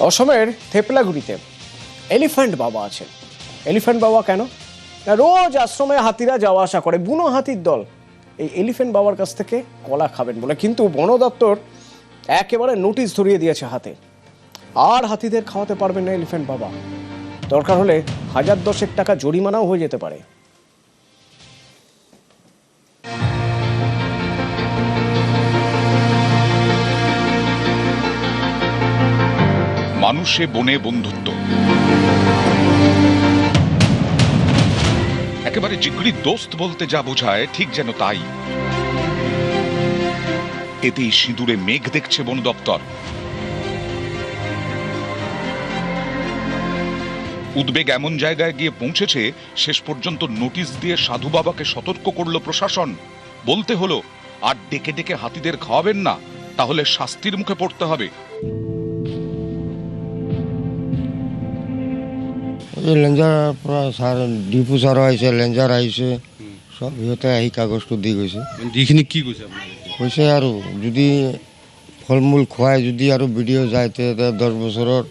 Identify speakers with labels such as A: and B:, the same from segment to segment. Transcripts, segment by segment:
A: অসমের থেপলাগুড়িতে এলিফ্যান্ট বাবা আছেন। এলিফ্যান্ট বাবা কেন? না, রোজ আশ্রমে হাতিরা যাওয়া আসা করে, বুনো হাতির দল এই এলিফ্যান্ট বাবার কাছ থেকে কলা খাবেন বলে। কিন্তু বন দপ্তর একেবারে নোটিশ ধরিয়ে দিয়েছে হাতে, আর হাতিদের খাওয়াতে পারবেন না এলিফ্যান্ট বাবা। দরকার হলে 1010 টাকা জরিমানাও হয়ে যেতে পারে।
B: মানুষে বনে বন্ধুত্ব একেবারে জিগরি দোস্ত বলতে যা বোঝায় ঠিক যেন তাই। এতেই সিঁদুরে মেঘ দেখছে বন দপ্তর। উদ্বেগ এমন জায়গায় গিয়ে পৌঁছেছে, শেষ পর্যন্ত নোটিশ দিয়ে সাধু বাবাকে সতর্ক করলো প্রশাসন। বলতে হলো, আর ডেকে ডেকে হাতিদের খাওয়াবেন না, তাহলে শাস্তির মুখে পড়তে হবে।
C: লেঞ্জাৰ পৰা ছাৰ ডিপু ছাৰো আহিছে, লেঞ্জাৰ আহিছে, চব সিহঁতে আহি কাগজটো দি গৈছে।
D: যিখিনি কি কৈছে
C: কৈছে আৰু যদি ফল মূল খুৱাই যদি আৰু ভিডিঅ' যায় তেতিয়া 10 বছৰৰ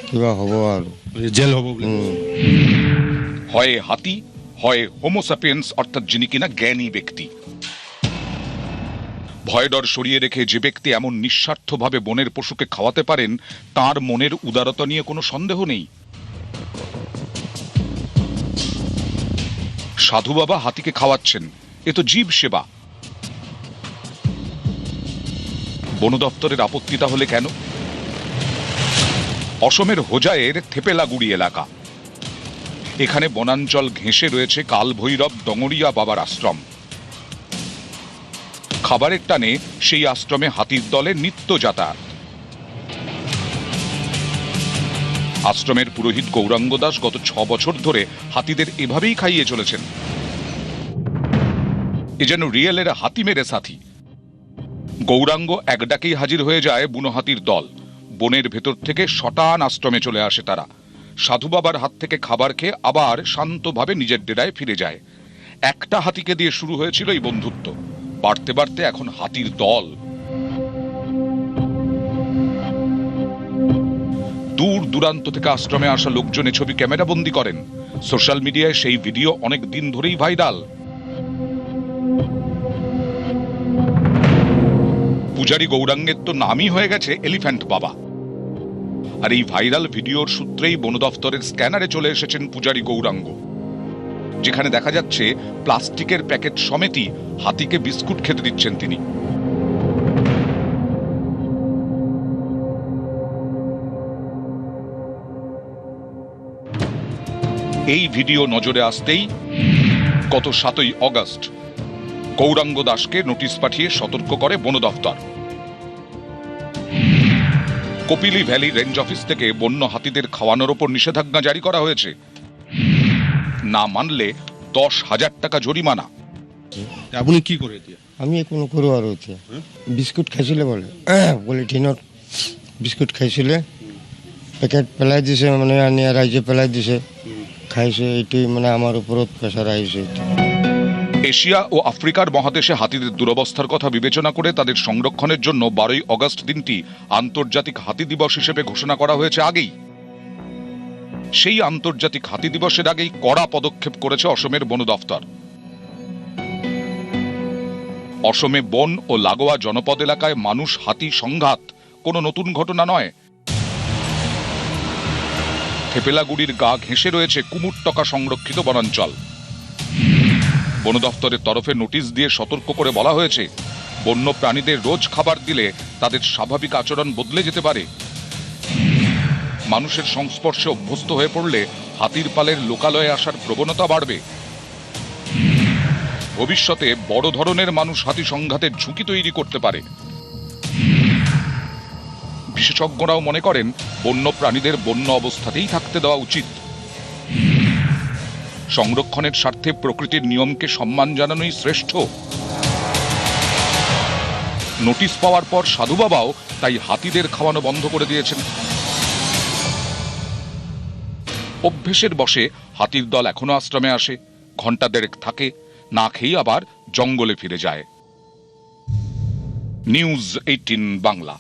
C: কিবা হ'ব আৰু
D: জেল হ'ব বুলি।
B: হয় হাতি, হয় হোমোসাপিয়েন্স, অর্থাৎ যিনি কিনা জ্ঞানী ব্যক্তি। ভয় ডর সরিয়ে রেখে যে ব্যক্তি এমন নিঃস্বার্থভাবে বনের পশুকে খাওয়াতে পারেন, তার মনের উদারতা নিয়ে কোনো সন্দেহ নেই। সাধু বাবা হাতিকে খাওয়াচ্ছেন, এ তো জীব সেবা। বন দপ্তরের আপত্তি তাহলে কেন? অসমের হোজাইয়ের থেপেলাগুড়ি এলাকা। এখানে বনাঞ্চল ঘেঁষে রয়েছে কালভৈরব ডঙরিয়া বাবার আশ্রম। খাবারের টানে সেই আশ্রমে হাতির দলের নিত্য যাতায়াত। আশ্রমের পুরোহিত গৌরাঙ্গ দাস গত 6 বছর ধরে হাতিদের এভাবেই খাইয়ে চলেছেন। এ যেন রিয়েলের হাতি মেরে সাথী। গৌরাঙ্গ এক ডাকেই হাজির হয়ে যায় বুনো হাতির দল। বনের ভেতর থেকে শটান আশ্রমে চলে আসে তারা। সাধু বাবার হাত থেকে খাবার খেয়ে আবার শান্তভাবে নিজের ডেরায় ফিরে যায়। একটা হাতিকে দিয়ে শুরু হয়েছিল এই বন্ধুত্ব, বাড়তে বাড়তে এখন হাতির দল। দূর দূরান্ত থেকে আশ্রমে আসা লোকজনে ছবি ক্যামেরা বন্দী করেন। সোশ্যাল মিডিয়ায় সেই ভিডিও অনেক দিন ধরেই ভাইরাল। পূজারী গৌরাঙ্গের তো নামই হয়ে গেছে এলিফ্যান্ট বাবা। আর এই ভাইরাল ভিডিওর সূত্রেই বন দফতরের স্ক্যানারে চলে এসেছেন পূজারী গৌরাঙ্গ, যেখানে দেখা যাচ্ছে প্লাস্টিকের প্যাকেট সমেতই হাতিকে বিস্কুট খেতে দিচ্ছেন তিনি। এই ভিডিও নজরে আসতেই গত 7ই অগস্ট গৌরাঙ্গ দাসকে নোটিশ পাঠিয়ে সতর্ক করে বন দফতর। কপিলি ভ্যালি রেঞ্জ অফিস থেকে বন্য হাতিদের খাওয়ানোর ওপর নিষেধাজ্ঞা জারি করা হয়েছে। না মানলে 10,000 টাকা জরিমানা।
D: আপুনি কি কৰে এতিয়া?
C: আমি একো নকৰোঁ আৰু এতিয়া। বিস্কুট খাইছিলে পলিথিনত বিস্কুট খাইছিলে, পেকেট পেলাই দিছে, মানে আনি ৰাইজে পেলাই দিছে, খাইছে। এইটোৱে মানে আমাৰ ওপৰত প্ৰেছাৰ আহিছে।
B: এশিয়া ও আফ্রিকার মহাদেশে হাতিদের দুরবস্থার কথা বিবেচনা করে তাদের সংরক্ষণের জন্য 12ই অগস্ট দিনটি আন্তর্জাতিক হাতি দিবস হিসেবে ঘোষণা করা হয়েছে আগেই। সেই আন্তর্জাতিক হাতি দিবসের আগেই কড়া পদক্ষেপ করেছে অসমের বন দফতর। অসমে বন ও লাগোয়া জনপদ এলাকায় মানুষ হাতি সংঘাত কোনো নতুন ঘটনা নয়। থেপেলাগুড়ির গা ঘেঁষে রয়েছে কুমুরটকা সংরক্ষিত বনাঞ্চল। বন দফতরের তরফে নোটিশ দিয়ে সতর্ক করে বলা হয়েছে, বন্য প্রাণীদের রোজ খাবার দিলে তাদের স্বাভাবিক আচরণ বদলে যেতে পারে। মানুষের সংস্পর্শে অভ্যস্ত হয়ে পড়লে হাতির পালের লোকালয়ে আসার প্রবণতা বাড়বে। ভবিষ্যতে বড় ধরনের মানুষ হাতি সংঘাতের ঝুঁকি তৈরি করতে পারে। বিশেষজ্ঞরাও মনে করেন, বন্য প্রাণীদের বন্য অবস্থাতেই থাকতে দেওয়া উচিত। সংরক্ষণের স্বার্থে প্রকৃতির নিয়মকে সম্মান জানানোই শ্রেষ্ঠ। নোটিশ পাওয়ার পর সাধু বাবাও তাই হাতিদের খাওয়ানো বন্ধ করে দিয়েছেন। অভ্যেসের বশে হাতির দল এখনো আশ্রমে আসে, ঘন্টা দেড়েক থাকে, না খেয়ে আবার জঙ্গলে ফিরে যায়। নিউজ 18 বাংলা।